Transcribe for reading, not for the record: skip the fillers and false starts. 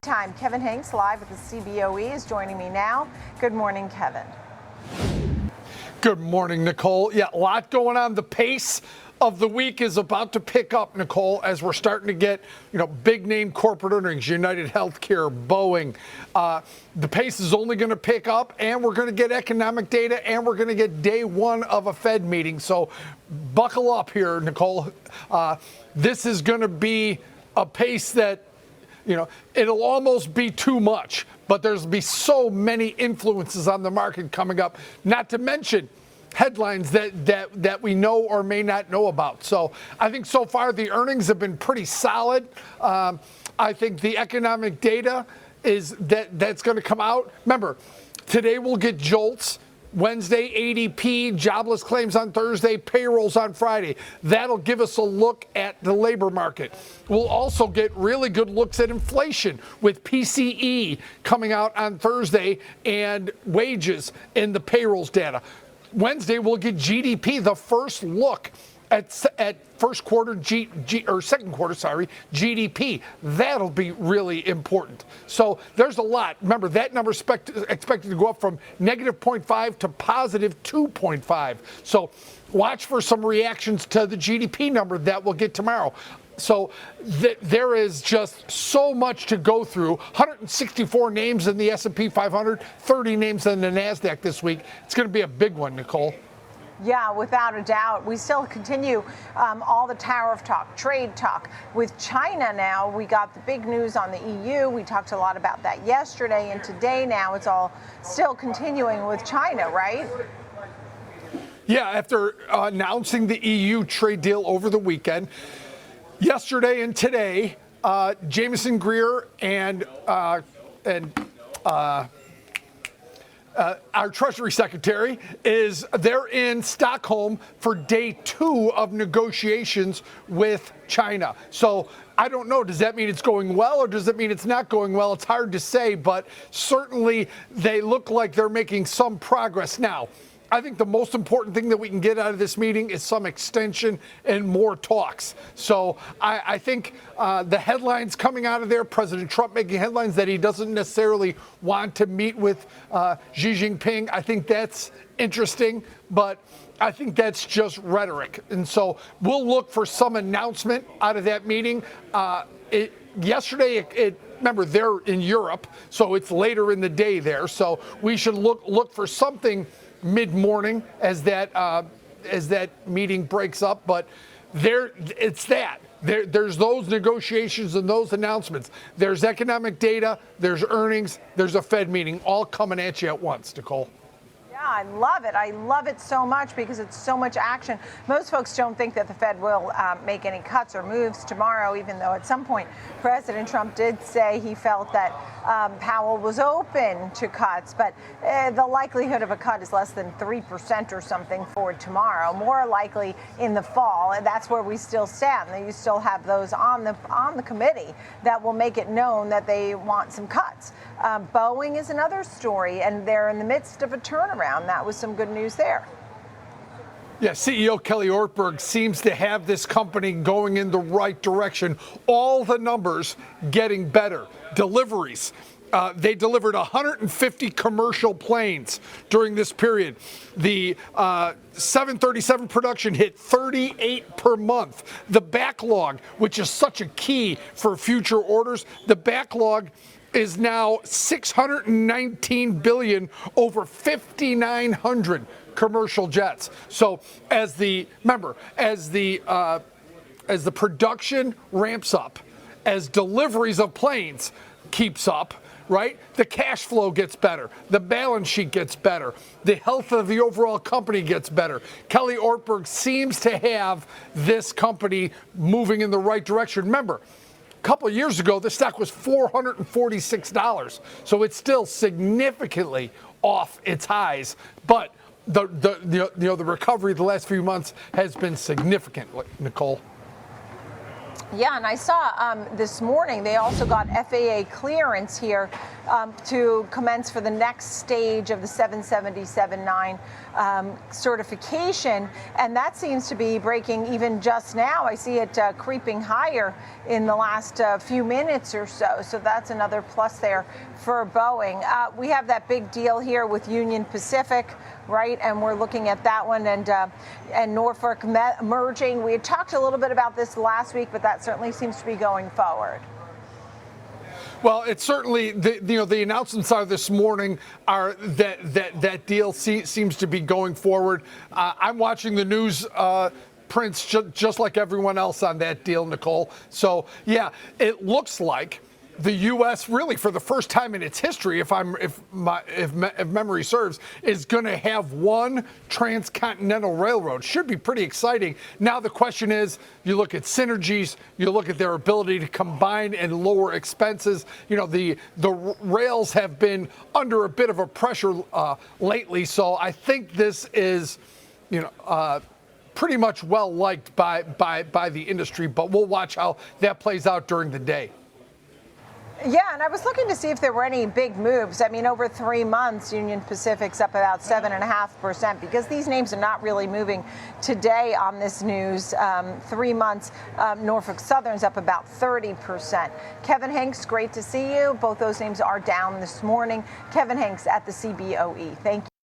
Time. Kevin Hincks, live at the CBOE, is joining me now. Good morning, Kevin. Good morning, Nicole. Yeah, a lot going on. The pace of the week is about to pick up, Nicole, as we're starting to get, big name corporate earnings, United Healthcare, Boeing. The pace is only going to pick up, and we're going to get economic data, and we're going to get day one of a Fed meeting. So buckle up here, Nicole. This is going to be a pace that, it'll almost be too much, but there's be so many influences on the market coming up, not to mention headlines that we know or may not know about. So I think so far the earnings have been pretty solid. I think the economic data is that's going to come out. Remember, today we'll get JOLTS. Wednesday, ADP, jobless claims on Thursday, payrolls on Friday. That'll give us a look at the labor market. We'll also get really good looks at inflation with PCE coming out on Thursday and wages in the payrolls data. Wednesday, we'll get GDP, the first look at first quarter second quarter, GDP. That'll be really important. So there's a lot. Remember, that number is expected to go up from negative 0.5 to positive 2.5. So watch for some reactions to the GDP number that we'll get tomorrow. So there is just so much to go through. 164 names in the S&P 500, 30 names in the NASDAQ this week. It's going to be a big one, Nicole. Yeah, without a doubt. We still continue all the tariff talk, trade talk. With China now, we got the big news on the EU. We talked a lot about that yesterday, and today now it's all still continuing with China, right? Yeah, after announcing the EU trade deal over the weekend, yesterday and today, Jameson Greer and our Treasury Secretary they're in Stockholm for day 2 of negotiations with China. So I don't know, does that mean it's going well or does it mean it's not going well? It's hard to say, but certainly they look like they're making some progress. Now, I think the most important thing that we can get out of this meeting is some extension and more talks. So I think the headlines coming out of there, President Trump making headlines that he doesn't necessarily want to meet with Xi Jinping, I think that's interesting, but I think that's just rhetoric. And so we'll look for some announcement out of that meeting. Yesterday, remember, they're in Europe, so it's later in the day there. So we should look for something mid-morning as that meeting breaks up, but there's those negotiations and those announcements. There's economic data, there's earnings, there's a Fed meeting, all coming at you at once, Nicole. Yeah, I love it. I love it so much because it's so much action. Most folks don't think that the Fed will make any cuts or moves tomorrow, even though at some point President Trump did say he felt that Powell was open to cuts, but the likelihood of a cut is less than 3% or something for tomorrow, more likely in the fall. And that's where we still stand. You still have those on the committee that will make it known that they want some cuts. Boeing is another story, and they're in the midst of a turnaround. That was some good news there. Yeah, CEO Kelly Ortberg seems to have this company going in the right direction. All the numbers getting better. Deliveries. They delivered 150 commercial planes during this period. The 737 production hit 38 per month. The backlog, which is such a key for future orders, the backlog is now $619 billion, over 5,900 commercial jets. So as the production ramps up, as deliveries of planes keeps up, right, the cash flow gets better, the balance sheet gets better, the health of the overall company gets better. Kelly Ortberg seems to have this company moving in the right direction. Remember, a couple of years ago, the stock was $446, so it's still significantly off its highs. But the recovery the last few months has been significant, Nicole. Yeah, and I saw this morning they also got FAA clearance here to commence for the next stage of the 777-9 certification, and that seems to be breaking even just now. I see it creeping higher in the last few minutes or so, so that's another plus there for Boeing. We have that big deal here with Union Pacific, right? And we're looking at that one and Norfolk merging. We had talked a little bit about this last week, but that certainly seems to be going forward. Well, it's certainly the announcements are this morning are that deal seems to be going forward. I'm watching the news. Prince, just like everyone else on that deal, Nicole. So yeah, it looks like the U.S. really, for the first time in its history, if memory serves, is going to have one transcontinental railroad. Should be pretty exciting. Now the question is, you look at synergies, you look at their ability to combine and lower expenses. You know, the rails have been under a bit of a pressure lately, so I think this is, pretty much well liked by the industry. But we'll watch how that plays out during the day. Yeah, and I was looking to see if there were any big moves. I mean, over 3 months, Union Pacific's up about 7.5% because these names are not really moving today on this news. 3 months, Norfolk Southern's up about 30%. Kevin Hincks, great to see you. Both those names are down this morning. Kevin Hincks at the CBOE. Thank you.